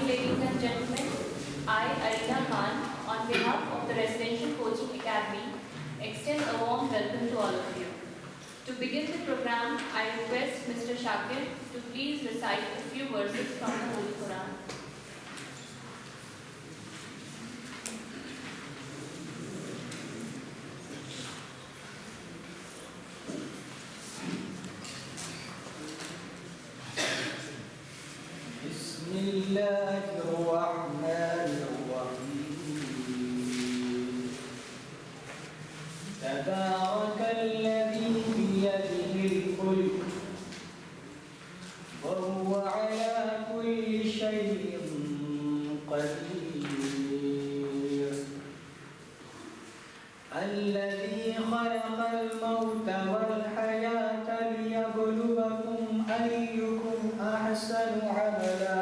morning, ladies and gentlemen. I, Arina Khan, on behalf of the Residential Coaching Academy, extend a warm welcome to all of you. To begin the program, I request Mr. Shakir to please recite a few verses from the Holy Quran. بسم الله الرحمن الرحيم تبارك الذي بيده الملك وهو على كل شيء قدير الذي خلق الموت والحياة ليبلوكم أيكم أحسن عملا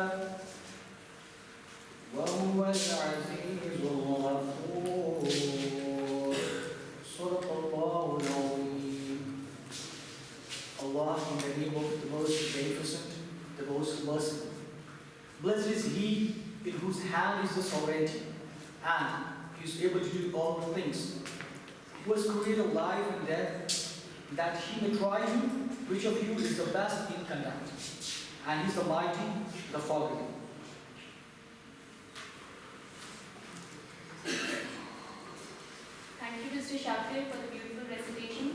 وهو العزيز الغفور صدق الله العظيم. Allah, in the name of the most beneficent, the most merciful. Blessed is he in whose hand is the sovereignty, and he is able to do all things. Who has created life and death, that he may try you, which of you is the best in conduct. And he is the mighty, the forgiving. Thank you, Mr. Shakir, for the beautiful recitation.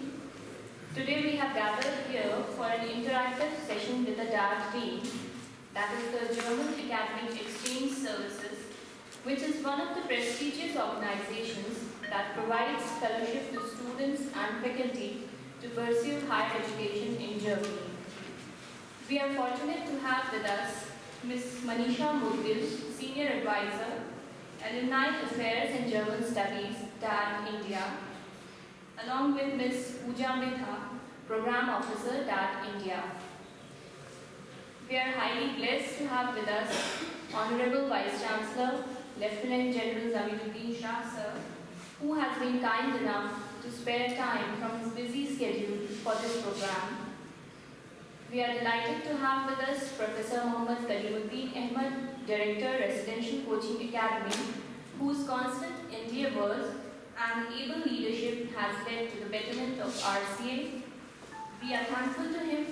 Today we have gathered here for an interactive session with the DART team, that is the German Academic Exchange Services, which is one of the prestigious organizations that provides fellowship to students and faculty to pursue higher education in Germany. We are fortunate to have with us Ms. Manisha Mudgil, Senior Advisor, Alumni Affairs and German Studies, DART India, along with Ms. Pooja Mitha, Program Officer, DART India. We are highly blessed to have with us Honorable Vice Chancellor, Lieutenant General Zamiruddin Shah Sir, who has been kind enough to spare time from his busy schedule for this program. We are delighted to have with us Professor Mohammad Kalimuddin Ahmad, Director, Residential Coaching Academy, whose constant endeavors and able leadership has led to the betterment of RCA. We are thankful to him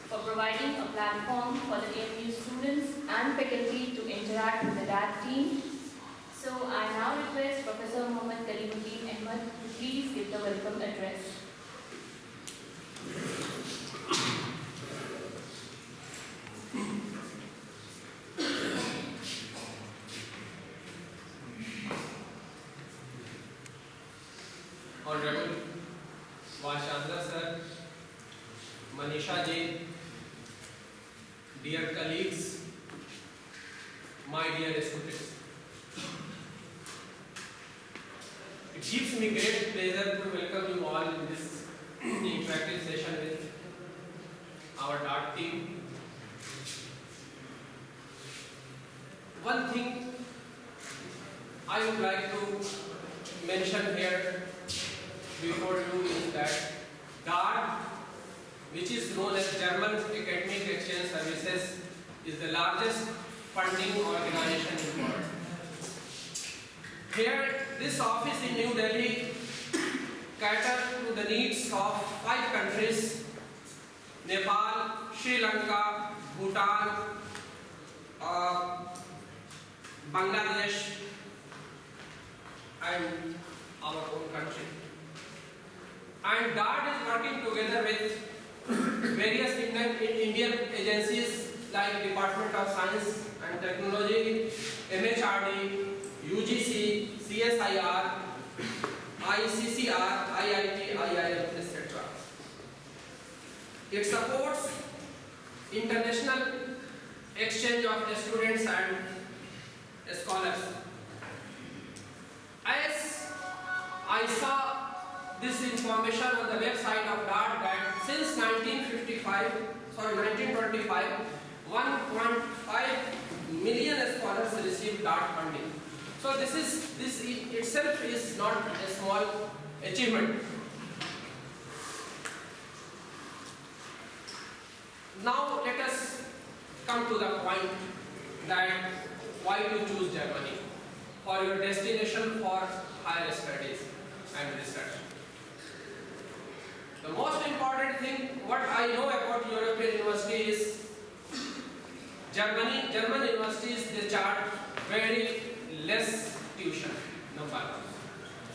for providing a platform for the AMU students and faculty to interact with the DAT team. So I now request Professor Mohammad Kalimuddin Ahmad to please give the welcome address. Honorable Vice Chancellor Sir, Manisha ji, dear colleagues, my dear students. It gives me great pleasure to welcome you all in this interactive session with our DART team. One thing I would like to mention here before you is that DART, which is known as German Academic Exchange Services, is the largest funding organization in the world. Here, this office in New Delhi caters to the needs of 5 countries: Nepal, Sri Lanka, Bhutan, Bangladesh, and our own country. And DART is working together with various Indian agencies like Department of Science and Technology, MHRD, UGC, CSIR, ICCR, IIT, IIM, etc. It supports international exchange of students and scholars. As I saw this information on the website of DART that since 1925, 1.5 million scholars receive DART funding. So this itself is not a small achievement. Now let us come to the point that why you choose Germany for your destination for higher studies and research. The most important thing what I know about European university is German universities, they charge very less tuition, number one.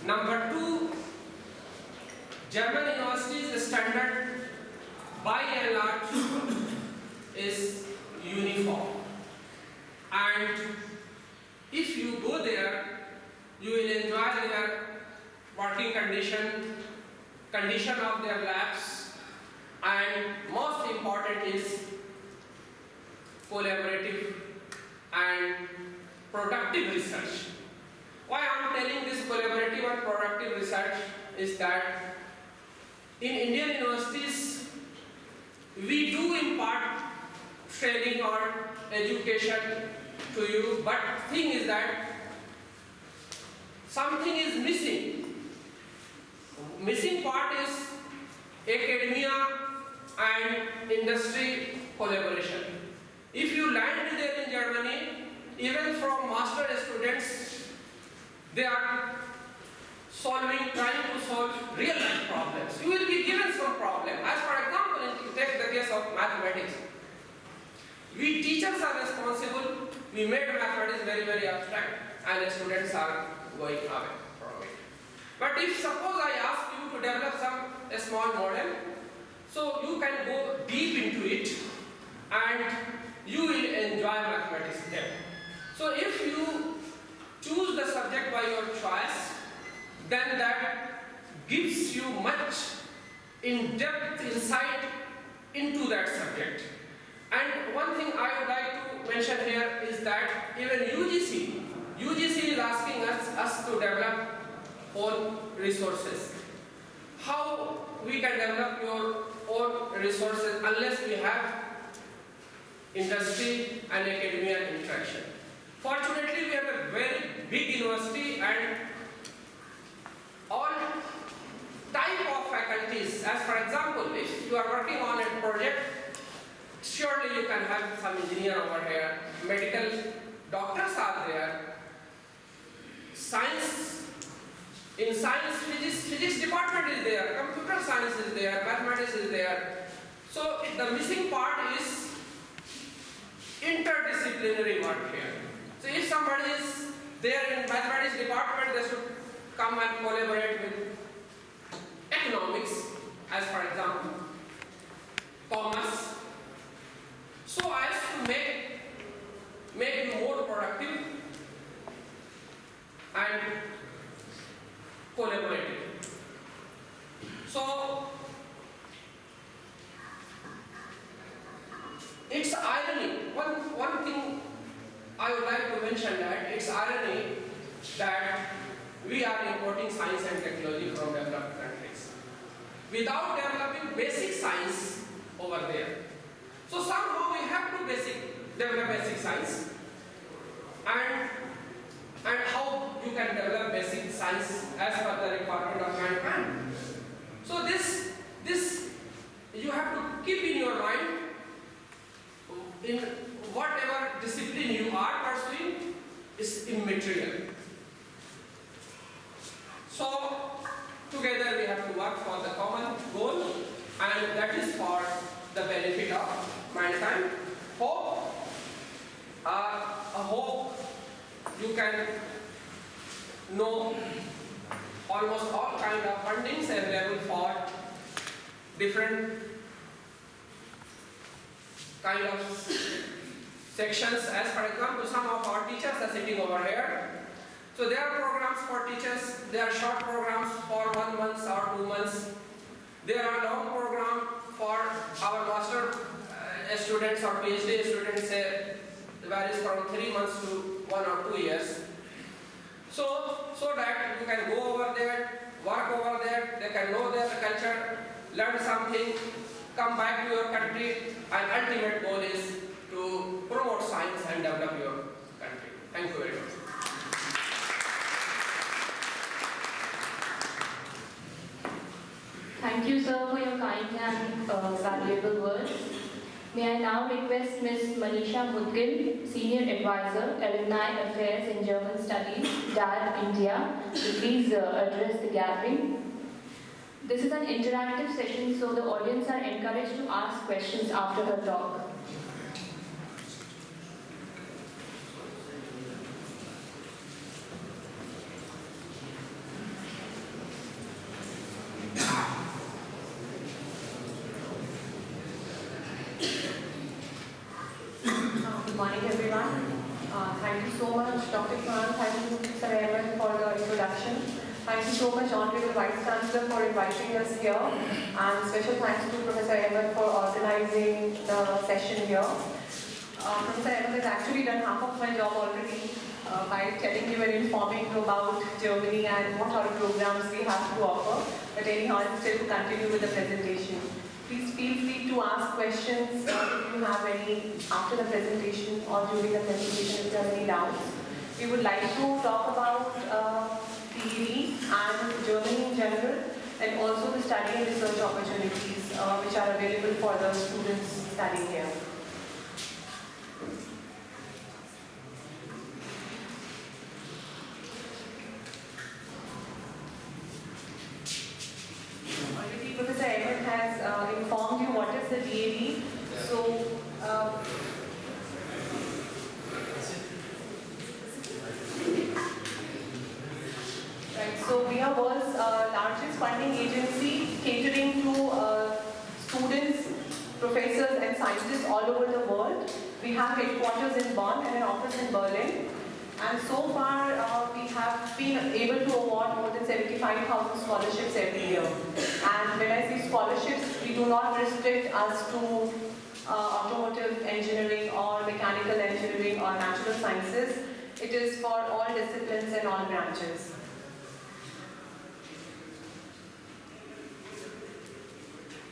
Number two, German universities standard by and large is uniform. And if you go there, you will enjoy their working condition of their labs, and most important is collaborative and productive research. Why I am telling this collaborative and productive research is that in Indian universities we do impart training or education to you, but thing is that something is missing. Missing part is academia and industry collaboration. If you land there in Germany, even from master students, they are trying to solve real life problems. You will be given some problem. As for example, take the case of mathematics. We teachers are responsible. We made mathematics very, very abstract, and the students are going away from it. But if suppose I ask you to develop a small model, so you can go deep into it and you will enjoy mathematics there. So if you choose the subject by your choice, then that gives you much in-depth insight into that subject. And one thing I would like to mention here is that even UGC is asking us to develop own resources. How we can develop your own resources unless we have industry and academia interaction? Fortunately, we have a very big university and all type of faculties. As for example, if you are working on a project, surely you can have some engineer over here, medical doctors are there, in science, physics department is there, computer science is there, mathematics is there. So the missing part is interdisciplinary work here. So if somebody is there in mathematics department, they should come and collaborate with economics, as for example, commerce, so as to make you more productive and collaborative. So it's irony. One thing I would like to mention that it's irony that we are importing science and technology from developed countries without developing basic science over there. So somehow we have to develop basic science, and how you can develop basic science as per the requirement of mankind. So this you have to keep in your mind. In whatever discipline you are pursuing is immaterial. So together we have to work for the common goal, and that is for the benefit of mankind. I hope you can know almost all kind of fundings available for different kind of sections. As for example, some of our teachers are sitting over here. So there are programs for teachers. There are short programs for 1 month or 2 months. There are long programs for our master students or PhD students. Varies from 3 months to 1 or 2 years. So that you can go over there, work over there. They can know their culture, learn something, come back to your country, and ultimate goal is to promote science and develop your country. Thank you very much. Thank you, sir, for your kind and valuable words. May I now request Ms. Manisha Mudgil, Senior Advisor, Alumni Affairs and German Studies, DAD, India, to please address the gathering. This is an interactive session, so the audience are encouraged to ask questions after her talk. Good morning, everyone. Thank you so much, Dr. Khan. Thank you, Mr. Ahmed, for the introduction. Thank you so much, Honorable Vice Chancellor, for inviting us here. And special thanks to Professor Ahmed for organizing the session here. Professor Ahmed has actually done half of my job already by telling you and informing you about Germany and what sort of programs we have to offer. But anyhow, I'll still continue with the presentation. Please feel free to ask questions if you have any after the presentation or during the presentation if you have any doubts. We would like to talk about theory and Germany in general, and also the study and research opportunities which are available for the students studying here. Already Professor Ahmed has informed you what is the DAD. So, so we are world's largest funding agency catering to students, professors and scientists all over the world. We have headquarters in Bonn and an office in Berlin. And so far, we have been able to award more than 75,000 scholarships every year. And when I say scholarships, we do not restrict us to automotive engineering or mechanical engineering or natural sciences. It is for all disciplines and all branches.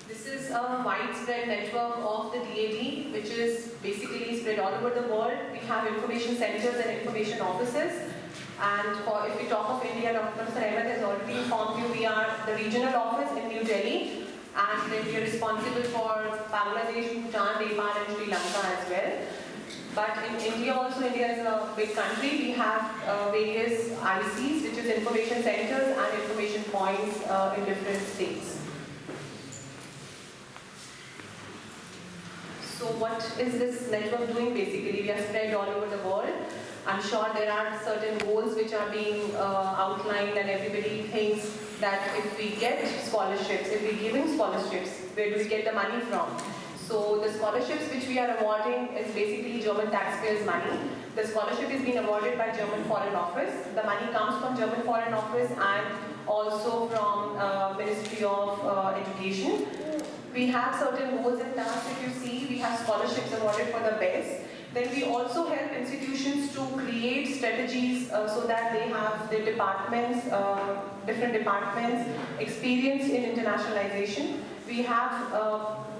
This is a widespread network of the DAD, which is basically spread all over the world. We have information centers and information offices. And if we talk of India, Dr. Professor Ahmed has already informed you, we are the regional office in New Delhi. And then we are responsible for Bangladesh, Bhutan, Nepal and Sri Lanka as well. But in India also, India is a big country. We have various ICs, which is information centers and information points in different states. So what is this network doing basically? We are spread all over the world. I'm sure there are certain goals which are being outlined, and everybody thinks that if we get scholarships, if we're giving scholarships, where do we get the money from? So the scholarships which we are awarding is basically German taxpayers' money. The scholarship is being awarded by German Foreign Office. The money comes from German Foreign Office and also from Ministry of Education. We have certain goals and tasks. If you see, we have scholarships awarded for the best. Then we also help institutions to create strategies so that they have their departments, different departments, experience in internationalization. We have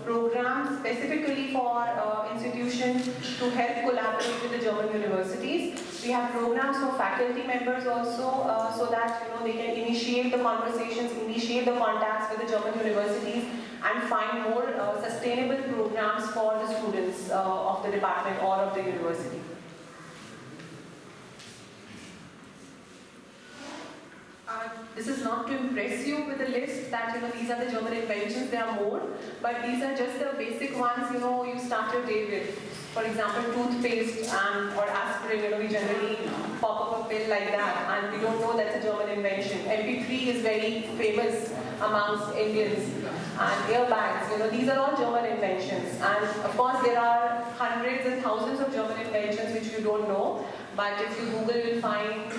programs specifically for institutions to help collaborate with the German universities. We have programs for faculty members also so that they can initiate the conversations, initiate the contacts with the German universities and find more sustainable programs for the students of the department or of the university. This is not to impress you with a list that these are the German inventions, there are more, but these are just the basic ones you start your day with. For example, toothpaste or aspirin, we generally pop up a pill like that and we don't know that's a German invention. MP3 is very famous amongst Indians, and airbags, these are all German inventions. And of course there are hundreds and thousands of German inventions which you don't know, but if you Google you'll find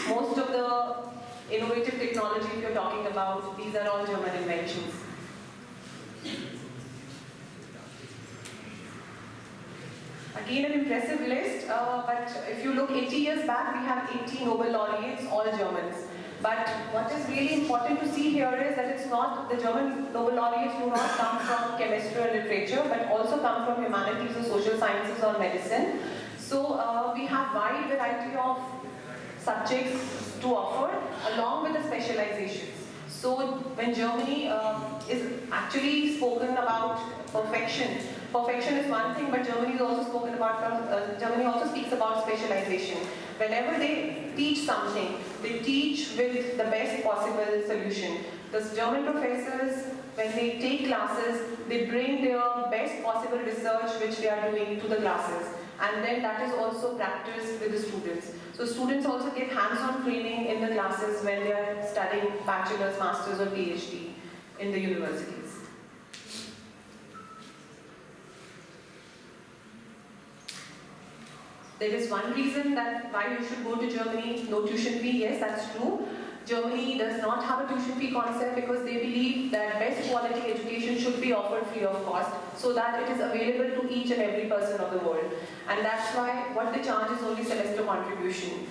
most of the innovative technology if you're talking about, these are all German inventions. Again, an impressive list, but if you look 80 years back, we have 80 Nobel laureates, all Germans. But what is really important to see here is that it's not, the German Nobel laureates do not come from chemistry or literature, but also come from humanities or social sciences or medicine. So we have wide variety of subjects to offer along with the specializations. So when Germany is actually spoken about perfection perfection is one thing, but Germany is also spoken about. Germany also speaks about specialization. Whenever they teach something, they teach with the best possible solution. The German professors, when they take classes, they bring their best possible research which they are doing to the classes, and then that is also practiced with the students. So students also get hands-on training in the classes when they are studying bachelor's, master's or PhD in the universities. There is one reason that why you should go to Germany, no tuition fee, yes, that's true. Germany does not have a tuition fee concept because they believe that best quality education should be offered free of cost so that it is available to each and every person of the world. And that's why what they charge is only semester contribution.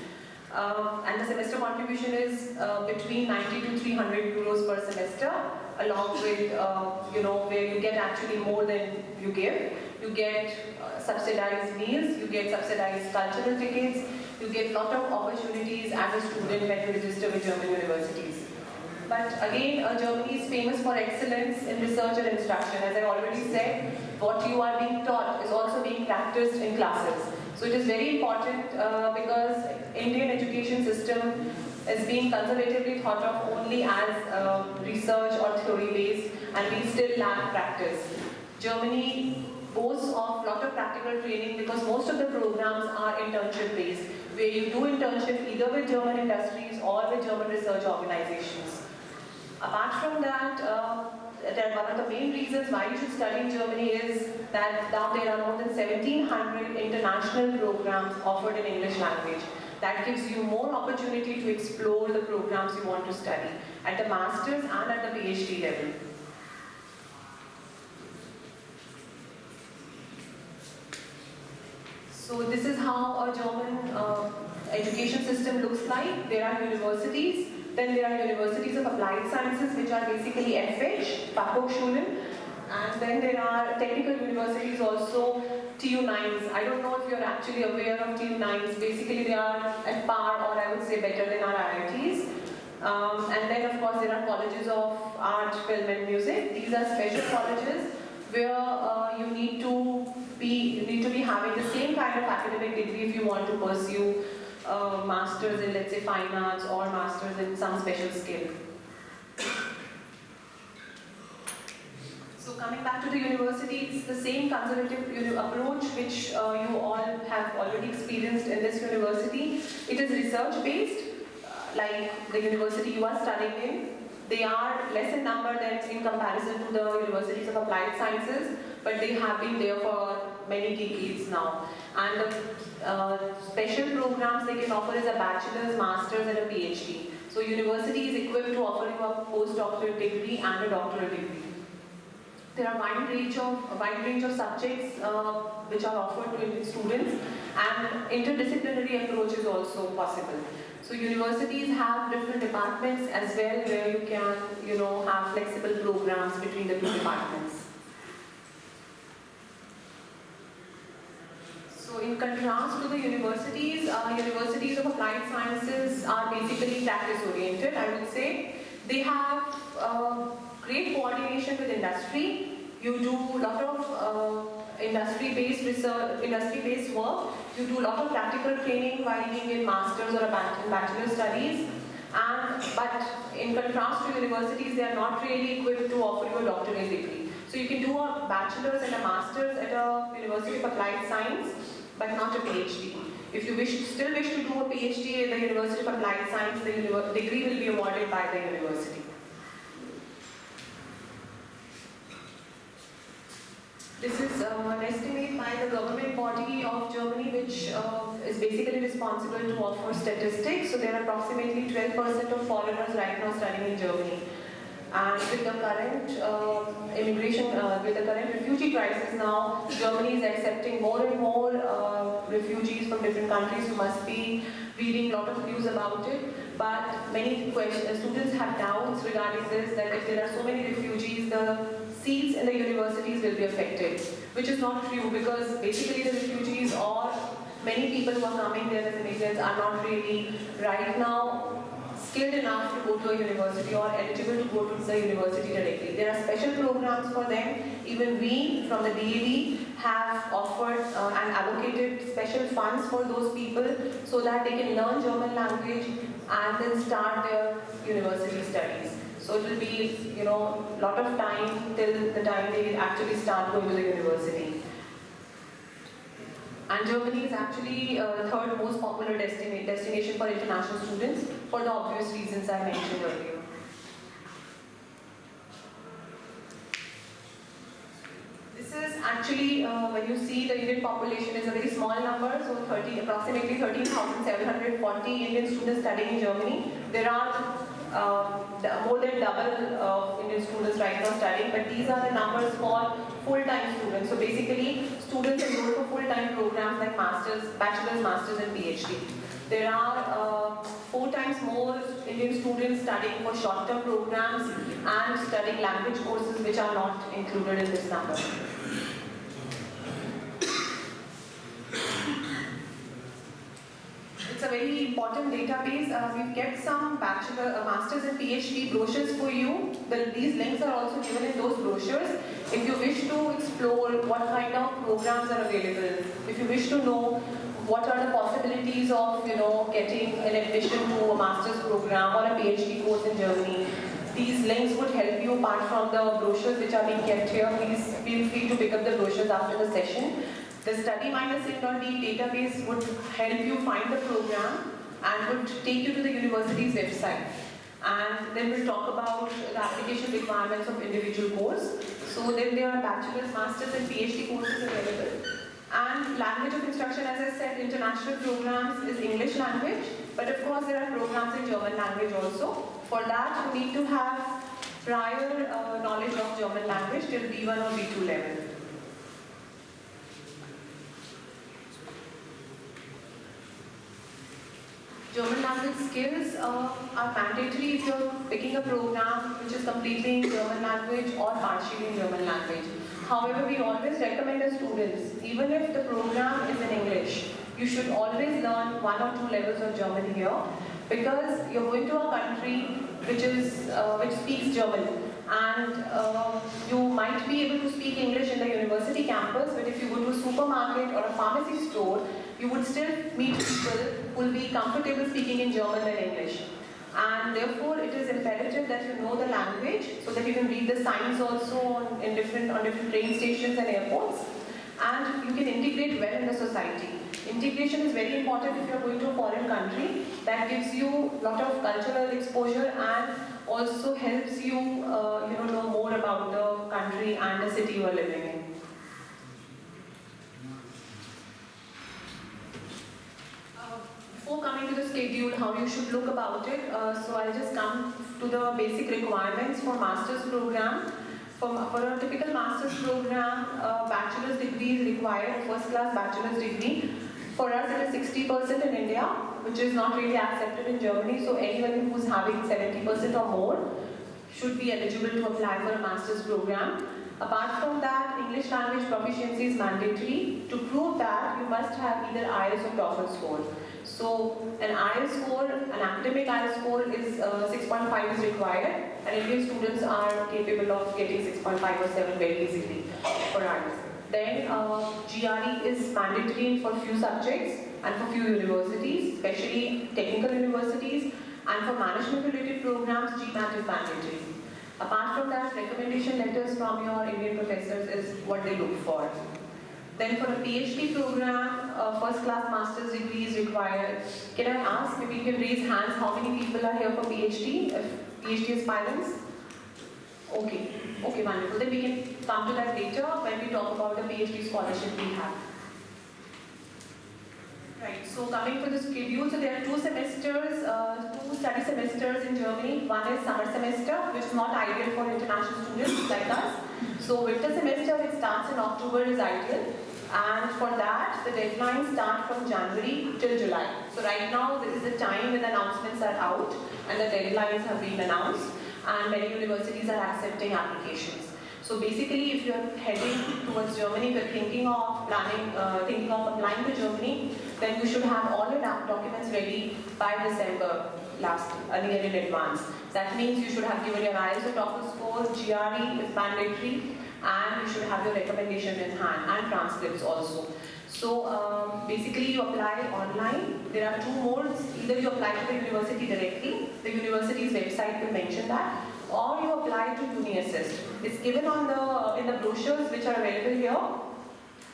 And the semester contribution is between 90 to 300 euros per semester, along with, where you get actually more than you give. You get subsidized meals, you get subsidized cultural tickets, you get lot of opportunities as a student when you register with German universities. But again, Germany is famous for excellence in research and instruction. As I already said, what you are being taught is also being practiced in classes. So it is very important because Indian education system is being conservatively thought of only as research or theory based, and we still lack practice. Germany boasts of a lot of practical training because most of the programs are internship based, where you do internship either with German industries or with German research organizations. Apart from that, one of the main reasons why you should study in Germany is that now there are more than 1,700 international programs offered in English language. That gives you more opportunity to explore the programs you want to study at the master's and at the PhD level. So this is how a German education system looks like. There are universities, then there are universities of applied sciences, which are basically FH, Fachhochschulen, and then there are technical universities also, TU9s. I don't know if you're actually aware of TU9s. Basically they are at par, or I would say better than our IITs. And then of course there are colleges of art, film and music. These are special colleges where you need to be having the same kind of academic degree if you want to pursue masters in, let's say, fine arts or masters in some special skill. So coming back to the university, it's the same conservative approach which you all have already experienced in this university. It is research based, like the university you are studying in. They are less in number than in comparison to the universities of applied sciences, but they have been there for many decades now. And the special programs they can offer is a bachelor's, master's and a PhD. So university is equipped to offer you a postdoctoral degree and a doctoral degree. There are a wide range of subjects which are offered to students, and interdisciplinary approach is also possible. So universities have different departments as well, where you can, have flexible programs between the two departments. So in contrast to the universities, universities of applied sciences are basically practice-oriented, I would say. They have great coordination with industry. You do a lot of industry-based research, industry-based work. You do a lot of practical training while being in master's or bachelor studies. But in contrast to universities, they are not really equipped to offer you a doctoral degree. So you can do a bachelor's and a master's at a University of Applied Science, but not a PhD. If you still wish to do a PhD at the University of Applied Science, the degree will be awarded by the university. This is an estimate by the government body of Germany, which is basically responsible to offer statistics. So there are approximately 12% of foreigners right now studying in Germany. And with the current with the current refugee crisis now, Germany is accepting more and more refugees from different countries. You must be reading a lot of news about it. But many students have doubts regarding this, that if there are so many refugees, the seats in the universities will be affected, which is not true, because basically the refugees or many people who are coming there as immigrants are not really right now skilled enough to go to a university or eligible to go to the university directly. There are special programs for them. Even we from the DAV have offered and allocated special funds for those people so that they can learn German language and then start their university studies. So it will be, lot of time till the time they actually start going to the university. And Germany is actually the third most popular destination for international students for the obvious reasons I mentioned earlier. This is actually, when you see the Indian population is a very small number, so approximately 13,740 Indian students studying in Germany. There are more than double of Indian students right now studying, but these are the numbers for full-time students. So basically, students enroll for full-time programs like bachelor's, master's and PhD. There are 4 times more Indian students studying for short-term programs and studying language courses which are not included in this number. It's a very important database. We've kept some master's and PhD brochures for you. These links are also given in those brochures. If you wish to explore what kind of programs are available, if you wish to know what are the possibilities of getting an admission to a master's program or a PhD course in Germany, these links would help you apart from the brochures which are being kept here. Please feel free to pick up the brochures after the session. The study-in.de database would help you find the program and would take you to the university's website. And then we'll talk about the application requirements of individual course. So then there are bachelor's, master's and PhD courses available. And language of instruction, as I said, international programs is English language, but of course there are programs in German language also. For that you need to have prior knowledge of German language till B1 or B2 level. German language skills are mandatory if you're picking a program which is completely in German language or partially in German language. However, we always recommend the students, even if the program is in English, you should always learn 1 or 2 levels of German here, because you're going to a country which speaks German, and you might be able to speak English in the university campus, but if you go to a supermarket or a pharmacy store, you would still meet people who will be comfortable speaking in German than English. And therefore, it is imperative that you know the language so that you can read the signs also on different train stations and airports, and you can integrate well in the society. Integration is very important if you are going to a foreign country. That gives you a lot of cultural exposure and also helps you know more about the country and the city you are living in. Before coming to the schedule, how you should look about it, so I'll just come to the basic requirements for master's program. For a typical master's program, bachelor's degree is required, first class bachelor's degree. For us it is 60% in India, which is not really accepted in Germany, so anyone who's having 70% or more should be eligible to apply for a master's program. Apart from that, English language proficiency is mandatory. To prove that, you must have either IELTS or TOEFL score. So an IELTS score, an academic IELTS score is 6.5 is required, and Indian students are capable of getting 6.5 or 7 very easily for IELTS. Then GRE is mandatory for few subjects and for few universities, especially technical universities, and for management related programs, GMAT is mandatory. Apart from that, recommendation letters from your Indian professors is what they look for. Then for a PhD program, first class master's degree is required. Can I ask, maybe you can raise hands, how many people are here for PhD, PhD aspirants? Okay, wonderful. Then we can come to that later when we talk about the PhD scholarship we have. Right, so coming to the schedule, so there are 2 semesters, 2 study semesters in Germany. One is summer semester, which is not ideal for international students like us. So winter semester, which starts in October, is ideal. And for that, the deadlines start from January till July. So right now, this is the time when the announcements are out and the deadlines have been announced, and many universities are accepting applications. So basically, if you are heading towards Germany, if you are thinking of applying to Germany, then you should have all your documents ready by December. a year in advance. That means you should have given your IELTS or TOEFL score, GRE if mandatory, and you should have your recommendation in hand and transcripts also. So basically you apply online. There are two modes. Either you apply to the university directly, the university's website will mention that, or you apply to UniAssist. It's given on in the brochures which are available here.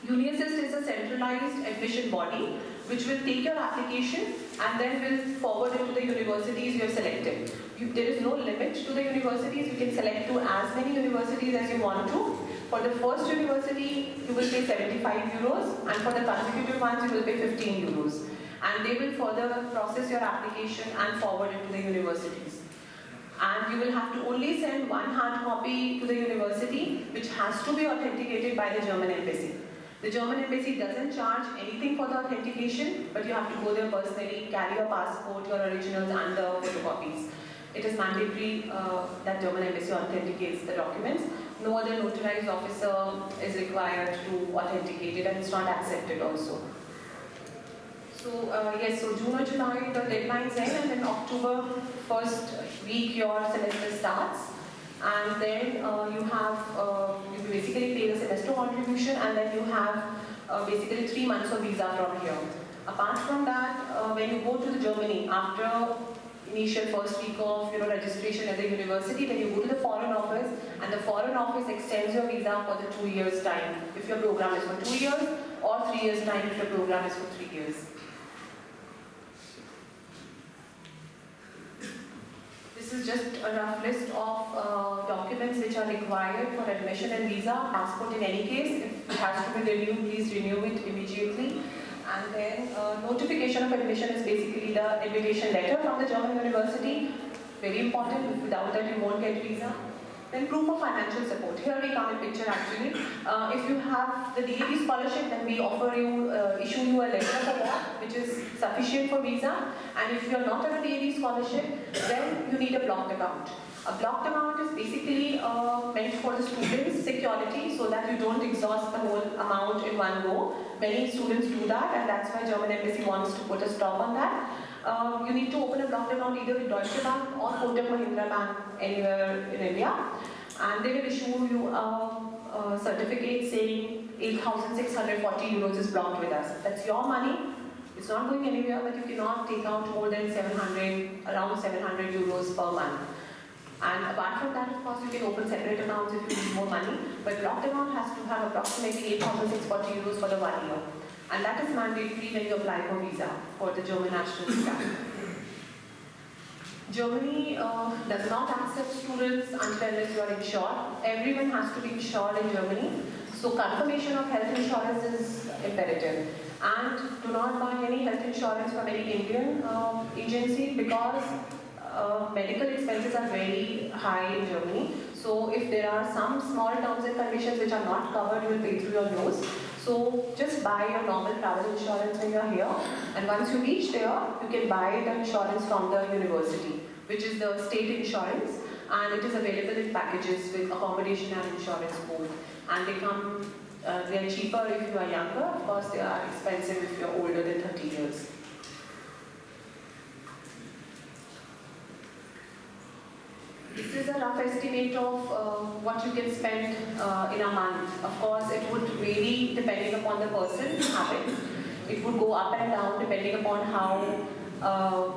UniAssist is a centralized admission body which will take your application and then will forward it to the universities you have selected. There is no limit to the universities. You can select to as many universities as you want to. For the first university, you will pay 75 euros, and for the consecutive ones, you will pay 15 euros. And they will further process your application and forward it to the universities. And you will have to only send one hard copy to the university, which has to be authenticated by the German embassy. The German embassy doesn't charge anything for the authentication, but you have to go there personally, carry your passport, your originals, and the photocopies. It is mandatory that German embassy authenticates the documents. No other notarized officer is required to authenticate it, and it's not accepted also. So yes, so June or July the deadlines end, and then October first week your semester starts, and then you basically pay the semester contribution, and then you have basically 3 months of visa from here. Apart from that, when you go to Germany after initial first week of registration at the university, then you go to the foreign office, and the foreign office extends your visa for the 2 years time if your program is for 2 years, or 3 years time if your program is for 3 years. This is just a rough list of documents which are required for admission and visa. Passport in any case, if it has to be renewed, please renew it immediately. And then notification of admission is basically the invitation letter from the German university. Very important, without that you won't get visa. Then proof of financial support. Here we come in picture actually. If you have the DAD scholarship, then we offer you, issue you a letter of award which is sufficient for visa. And if you are not on a DAD scholarship, then you need a blocked account. A blocked account is basically meant for the students' security so that you don't exhaust the whole amount in one go. Many students do that, and that's why German embassy wants to put a stop on that. You need to open a blocked account either with Deutsche Bank or Kotak Mahindra Bank anywhere in India, and they will issue you a certificate saying 8,640 euros is blocked with us. That's your money. It's not going anywhere, but you cannot take out more than around 700 euros per month. And apart from that, of course, you can open separate accounts if you need more money, but blocked account has to have approximately 8,640 euros for the 1 year. And that is mandatory when you apply for visa, for the German national visa. Germany does not accept students unless you are insured. Everyone has to be insured in Germany. So confirmation of health insurance is imperative. And do not buy any health insurance from any Indian agency because medical expenses are very high in Germany. So if there are some small terms and conditions which are not covered, you will pay through your nose. So just buy your normal travel insurance when you are here, and once you reach there, you can buy the insurance from the university, which is the state insurance, and it is available in packages with accommodation and insurance both. And they are cheaper if you are younger. Of course, they are expensive if you are older than 30 years. This is a rough estimate of what you can spend in a month. Of course, it would vary depending upon the person's habits. It would go up and down depending upon how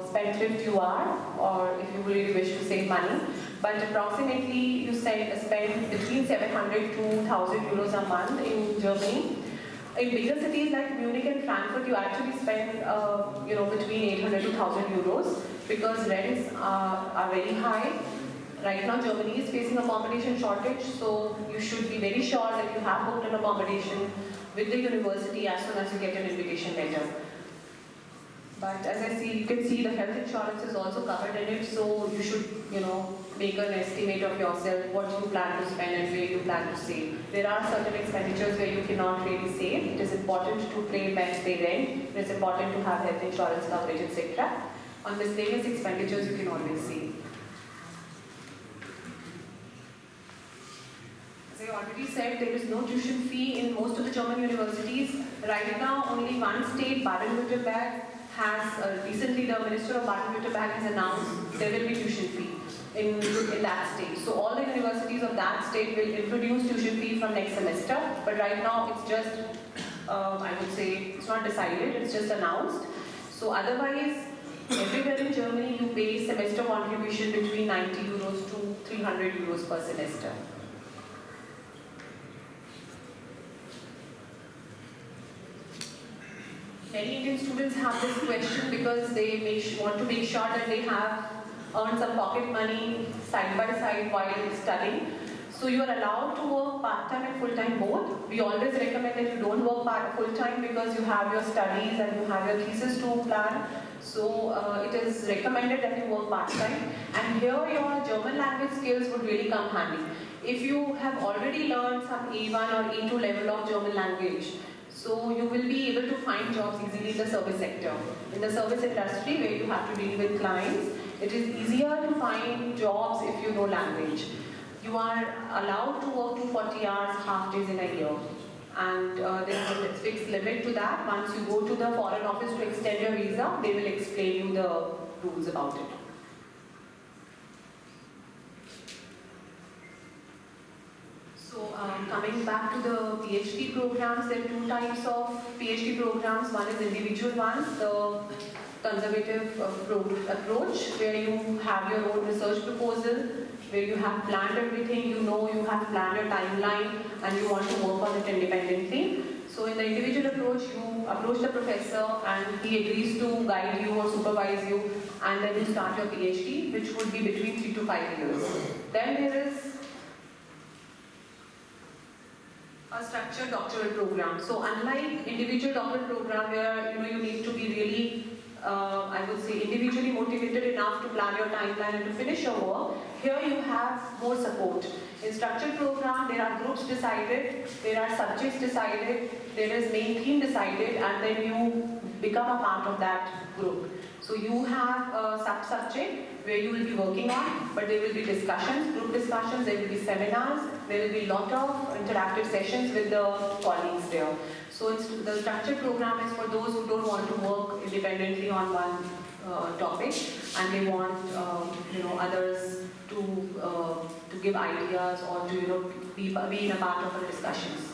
spendthrift you are, or if you really wish to save money. But approximately you spend between 700 to 1,000 euros a month in Germany. In bigger cities like Munich and Frankfurt, you actually spend between 800 to 1,000 euros because rents are very high. Right now, Germany is facing accommodation shortage, so you should be very sure that you have booked an accommodation with the university as soon as you get an invitation letter. But as I see, you can see the health insurance is also covered in it, so you should, make an estimate of yourself, what you plan to spend and where you plan to save. There are certain expenditures where you cannot really save. It is important to pay rent. It is important to have health insurance coverage, etc. On miscellaneous expenditures, you can always save. As I already said, there is no tuition fee in most of the German universities. Right now, only one state, Baden-Württemberg, recently the Minister of Baden-Württemberg has announced there will be tuition fee in that state. So all the universities of that state will introduce tuition fee from next semester, but right now it's just, I would say, it's not decided, it's just announced. So otherwise, everywhere in Germany you pay semester contribution between 90 euros to 300 euros per semester. Many Indian students have this question because they want to make sure that they have earned some pocket money side by side while studying. So you are allowed to work part-time and full-time both. We always recommend that you don't work full-time because you have your studies and you have your thesis to plan. So it is recommended that you work part-time. And here your German language skills would really come handy. If you have already learned some A1 or A2 level of German language, so you will be able to find jobs easily in the service sector. In the service industry where you have to deal with clients, it is easier to find jobs if you know language. You are allowed to work 240 hours, half days in a year. And there is a fixed limit to that. Once you go to the Foreign Office to extend your visa, they will explain you the rules about it. So coming back to the PhD programs, there are two types of PhD programs. One is individual ones, the conservative approach, where you have your own research proposal, where you have planned everything, you know you have planned a timeline and you want to work on it independently. So in the individual approach, you approach the professor and he agrees to guide you or supervise you, and then you start your PhD, which would be between 3 to 5 years. Then there is a structured doctoral program. So unlike individual doctoral program where you need to be really, I would say, individually motivated enough to plan your timeline and to finish your work, here you have more support. In structured program, there are groups decided, there are subjects decided, there is main theme decided, and then you become a part of that group. So you have a sub-subject where you will be working on, but there will be discussions, group discussions, there will be seminars, there will be a lot of interactive sessions with the colleagues there. So the structured program is for those who don't want to work independently on one topic, and they want others to give ideas or to be in a part of the discussions.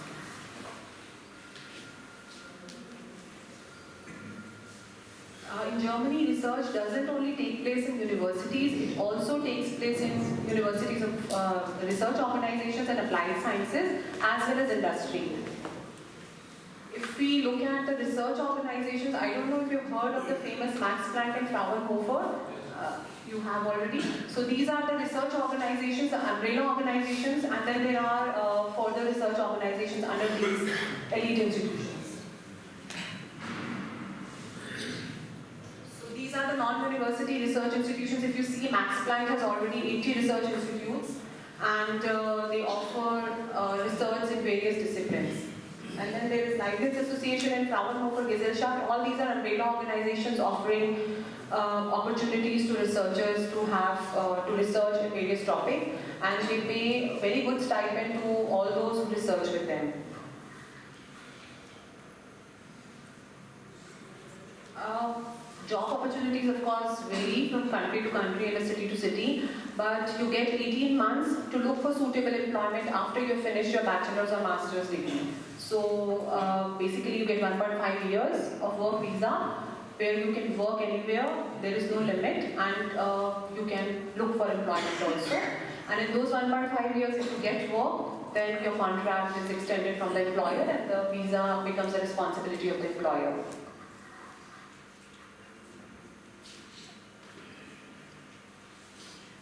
In Germany, research doesn't only take place in universities, it also takes place in universities of research organizations and applied sciences, as well as industry. If we look at the research organizations, I don't know if you've heard of the famous Max Planck and Fraunhofer. You have already. So these are the research organizations, the umbrella organizations, and then there are further research organizations under these elite institutions. These are the non-university research institutions. If you see, Max Planck has already 80 research institutes, and they offer research in various disciplines. And then there is Leibniz Association and Fraunhofer Gesellschaft. All these are umbrella organizations offering opportunities to researchers to have to research in various topics, and they pay very good stipend to all those who research with them. Job opportunities, of course, vary from country to country and city to city, but you get 18 months to look for suitable employment after you finish your bachelor's or master's degree. So basically you get 1.5 years of work visa where you can work anywhere, there is no limit, and you can look for employment also. And in those 1.5 years, if you get work, then your contract is extended from the employer and the visa becomes the responsibility of the employer.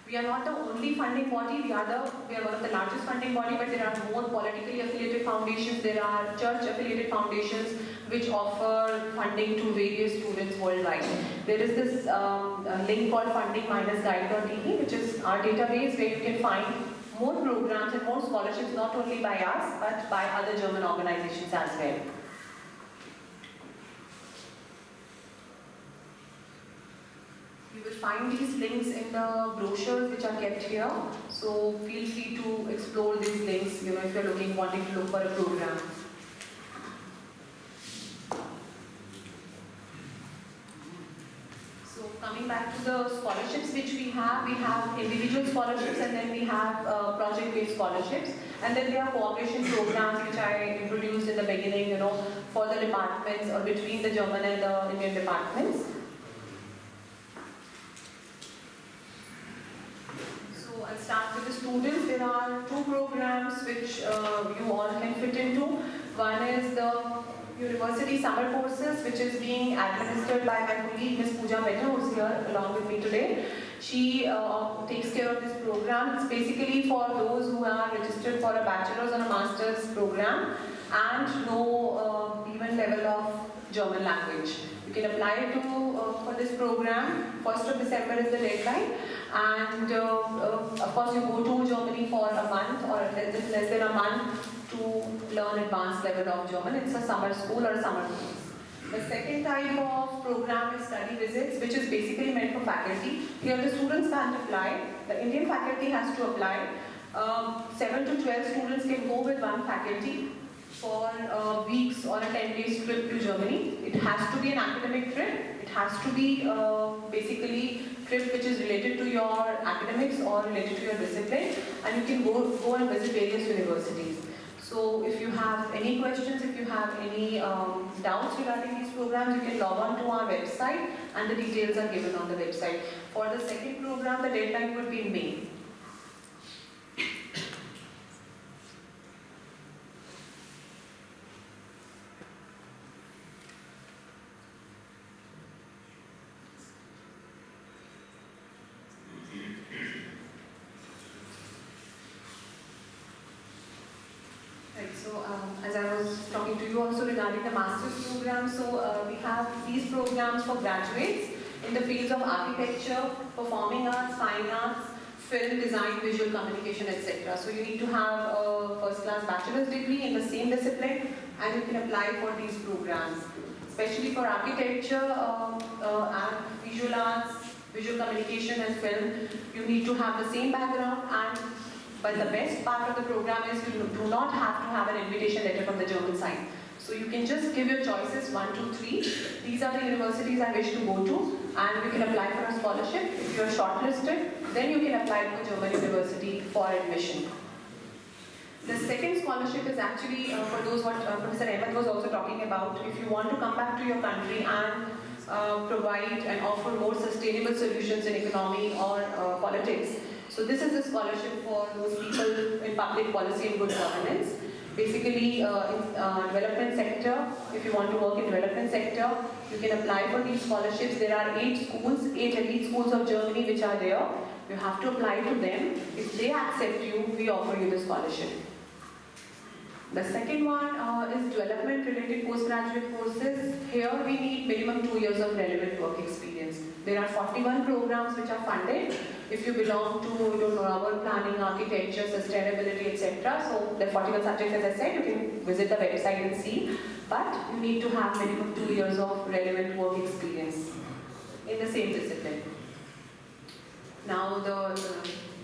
We are not the only funding body, we are one of the largest funding body, but there are more politically affiliated foundations, there are church affiliated foundations which offer funding to various students worldwide. There is this link called funding-guide.de, which is our database where you can find more programs and more scholarships, not only by us, but by other German organizations as well. You will find these links in the brochures which are kept here. So feel free to explore these links, if you're wanting to look for a program. coming back to the scholarships which we have individual scholarships and then we have project-based scholarships. And then there are cooperation programs which I introduced in the beginning, for the departments or between the German and the Indian departments. So I'll start with the students. There are two programs which you all can fit into. One is the University Summer Courses, which is being administered by my colleague Ms. Pooja Mehta, who is here along with me today. She takes care of this program. It's basically for those who are registered for a bachelor's or a master's program and know even level of German language. You can apply for this program. 1st of December is the deadline, and of course you go to Germany for a month or less than a month to learn advanced level of German. It's a summer school or a summer course. The second type of program is study visits, which is basically meant for faculty. Here the students can't apply. The Indian faculty has to apply. 7 to 12 students can go with one faculty for weeks or a 10-day trip to Germany. It has to be an academic trip. It has to be basically trip which is related to your academics or related to your discipline, and you can go and visit various universities. So if you have any questions, if you have any doubts regarding these programs, you can log on to our website and the details are given on the website. For the second program, the deadline would be in May. As I was talking to you also regarding the master's program, so we have these programs for graduates in the fields of architecture, performing arts, fine arts, film design, visual communication, etc. So you need to have a first-class bachelor's degree in the same discipline, and you can apply for these programs. Especially for architecture, and visual arts, visual communication and film, you need to have the same background, but the best part of the program is you do not have to have an invitation letter from the German side. So you can just give your choices 1, 2, 3. These are the universities I wish to go to, and you can apply for a scholarship. If you are shortlisted, then you can apply to a German university for admission. The second scholarship is actually for those what Professor Ahmed was also talking about. If you want to come back to your country and provide and offer more sustainable solutions in economy or politics. So this is a scholarship for those people in public policy and good governance. Basically, in development sector, if you want to work in development sector, you can apply for these scholarships. There are 8 schools, 8 elite schools of Germany which are there. You have to apply to them. If they accept you, we offer you the scholarship. The second one is development-related postgraduate courses. Here we need minimum 2 years of relevant work experience. There are 41 programs which are funded. If you belong to urban planning, architecture, sustainability, etc. So there are 41 subjects, as I said. You can visit the website and see. But you need to have minimum 2 years of relevant work experience in the same discipline. Now the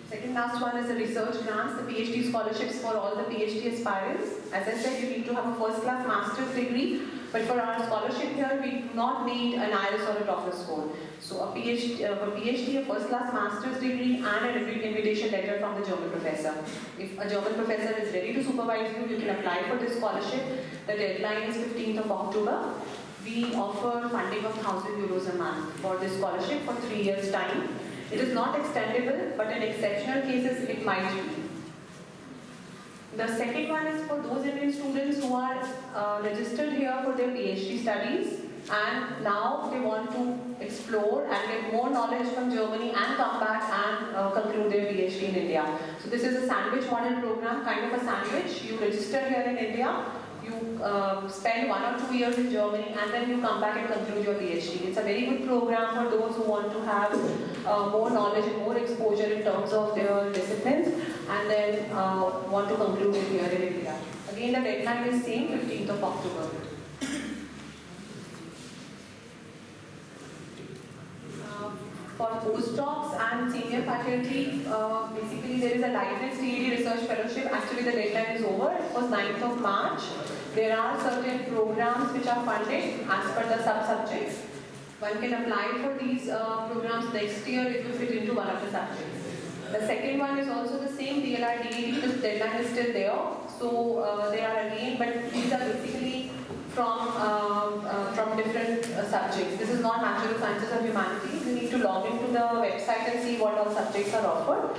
second last one is the research grants, the PhD scholarships for all the PhD aspirants. As I said, you need to have a first-class master's degree, but for our scholarship here, we do not need an IELTS or a TOEFL score. So a PhD, a first-class master's degree, and an invitation letter from the German professor. If a German professor is ready to supervise you, you can apply for this scholarship. The deadline is 15th of October. We offer funding of 1,000 euros a month for this scholarship for 3 years' time. It is not extendable, but in exceptional cases it might be. The second one is for those Indian students who are registered here for their PhD studies and now they want to explore and get more knowledge from Germany and come back and conclude their PhD in India. So this is a sandwich model program, kind of a sandwich. You register here in India, you spend 1 or 2 years in Germany and then you come back and conclude your PhD. It's a very good program for those who want to have more knowledge and more exposure in terms of their disciplines and then want to conclude it here in India. Again, the deadline is same, 15th of October. For postdocs and senior faculty, basically there is a Leibniz TED Research Fellowship. Actually the deadline is over. It was 9th of March. There are certain programs which are funded as per the sub-subjects. One can apply for these programs next year if you fit into one of the subjects. The second one is also the same DLR DED, the deadline is still there. So they are again, but these are basically from different subjects. This is not natural sciences or humanities. You need to log into the website and see what all subjects are offered.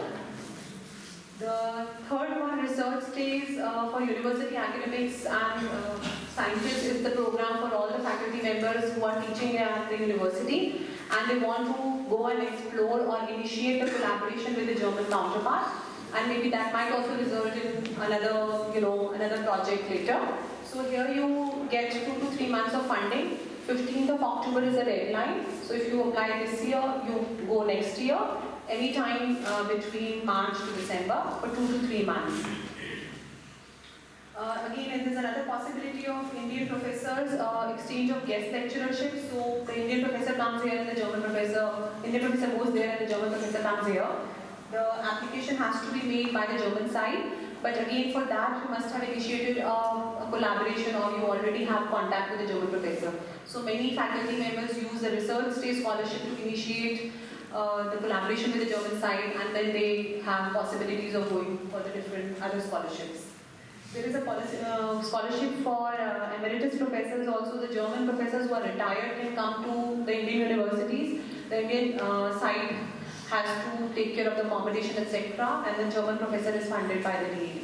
The third one, research stays for university academics and scientists, is the program for all the faculty members who are teaching at the university and they want to go and explore or initiate the collaboration with the German counterpart, and maybe that might also result in another project later. So here you get 2 to 3 months of funding. 15th of October is the deadline. So if you apply this year, you go next year. Anytime between March to December for 2 to 3 months. Again, there's another possibility of Indian professors, exchange of guest lecturerships. So the Indian professor comes here and the German professor, Indian professor goes there and the German professor comes here. The application has to be made by the German side, but again for that you must have initiated a collaboration or you already have contact with the German professor. So many faculty members use the research stay scholarship to initiate the collaboration with the German side, and then they have possibilities of going for the different other scholarships. There is a scholarship for emeritus professors also. The German professors who are retired can come to the Indian universities. The Indian side has to take care of the accommodation, etc., and the German professor is funded by the DED.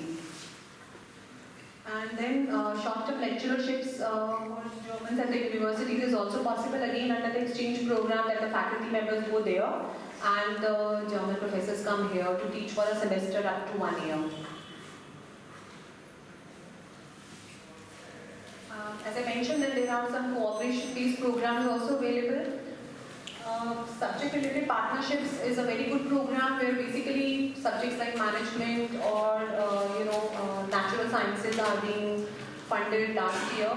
And then short-term lecturerships for Germans at the universities is also possible, again under the exchange program, that the faculty members go there and the German professors come here to teach for a semester up to 1 year. As I mentioned, that there are some cooperation-based programs also available. Subject-related partnerships is a very good program where basically subjects like management or natural sciences are being funded last year.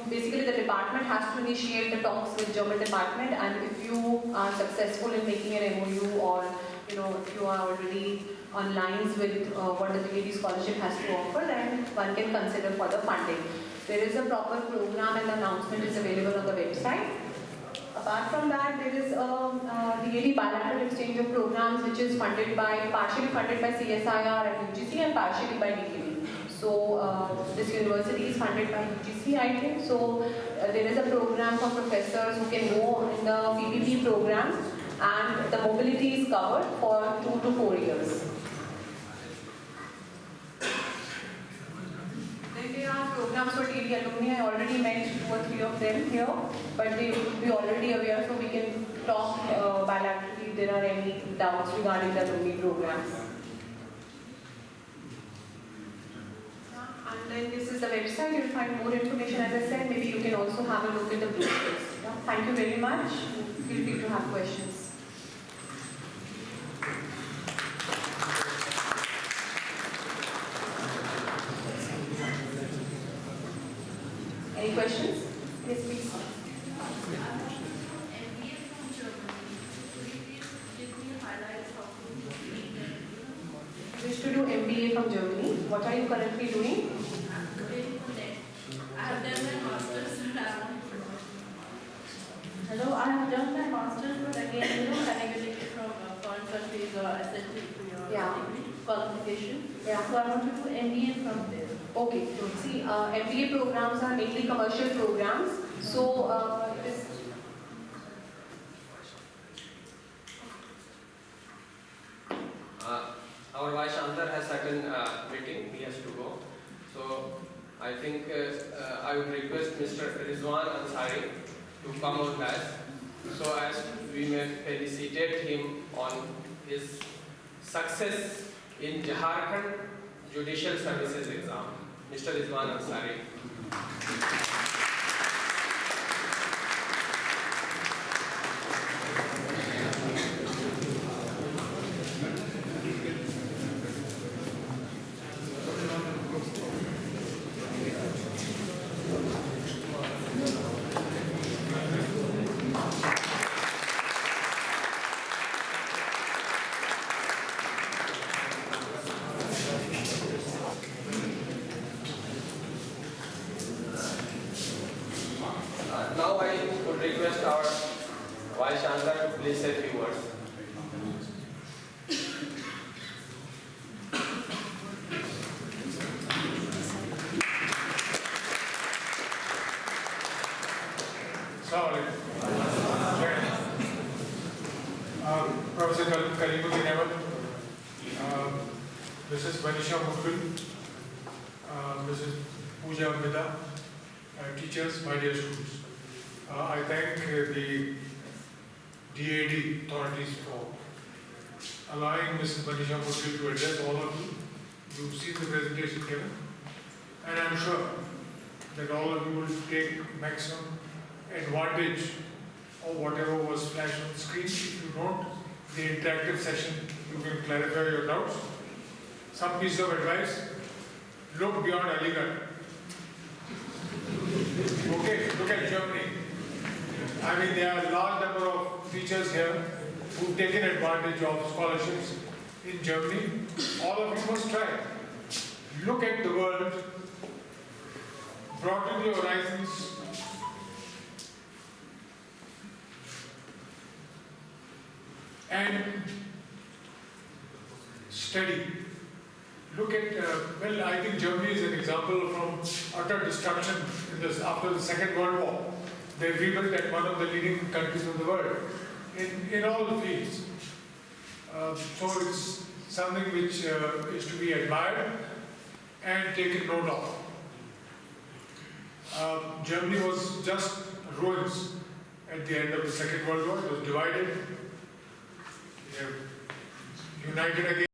Basically the department has to initiate the talks with German department, and if you are successful in making an MOU or if you are already on lines with what the DED scholarship has to offer, then one can consider for the funding. There is a proper program and the announcement is available on the website. Apart from that, there is a DED bilateral exchange of programs which is partially funded by CSIR and UGC and partially by DKV. So this university is funded by UGC, I think. So there is a program for professors who can go in the PPP program, and the mobility is covered for 2 to 4 years. Then there are programs for DED alumni. I already met 2 or 3 of them here, but they would be already aware, so we can talk bilaterally if there are any doubts regarding the alumni programs. And then this is the website. You'll find more information. As I said, maybe you can also have a look at the brochures. Thank you very much. Feel free to have questions. Any questions? Yes, please. Wish to do MBA from Germany. What are you currently doing? I have done my master's in Hello, I have done my master's, but again, connectivity from foreign countries or essential to your qualification. Yeah. So I want to do MBA from there. Okay. See, MBA programs are mainly commercial programs. So it is. Our Vice Chancellor has certain meeting, he has to go. So I think I would request Mr. Rizwan Ansari to come on that, so as we may felicitate him on his success in Jharkhand Judicial Services exam. Mr. Rizwan Ansari. Now I would request our Vice Chancellor to please say a few words. Sorry. Professor Kalimuddin Ahmed, Mrs. Manisha Mukul, Mrs. Pooja Mida, teachers, my dear students. I thank the DAD authorities for allowing Mrs. Manisha Mukul to address all of you. You've seen the presentation given, and I'm sure that all of you will take maximum advantage of whatever was flashed on the screen. If you don't, the interactive session, you can clarify your doubts. Some piece of advice, look beyond Aligarh. Okay, look at Germany. I mean, there are a large number of teachers here who've taken advantage of scholarships in Germany. All of you must try. Look at the world, broaden your horizons, and study. Look at, well, I think Germany is an example from utter destruction in this, after the Second World War. They rebuilt at one of the leading countries of the world in all the fields. So it's something which is to be admired and taken note of. Germany was just ruins at the end of the Second World War. It was divided. United again.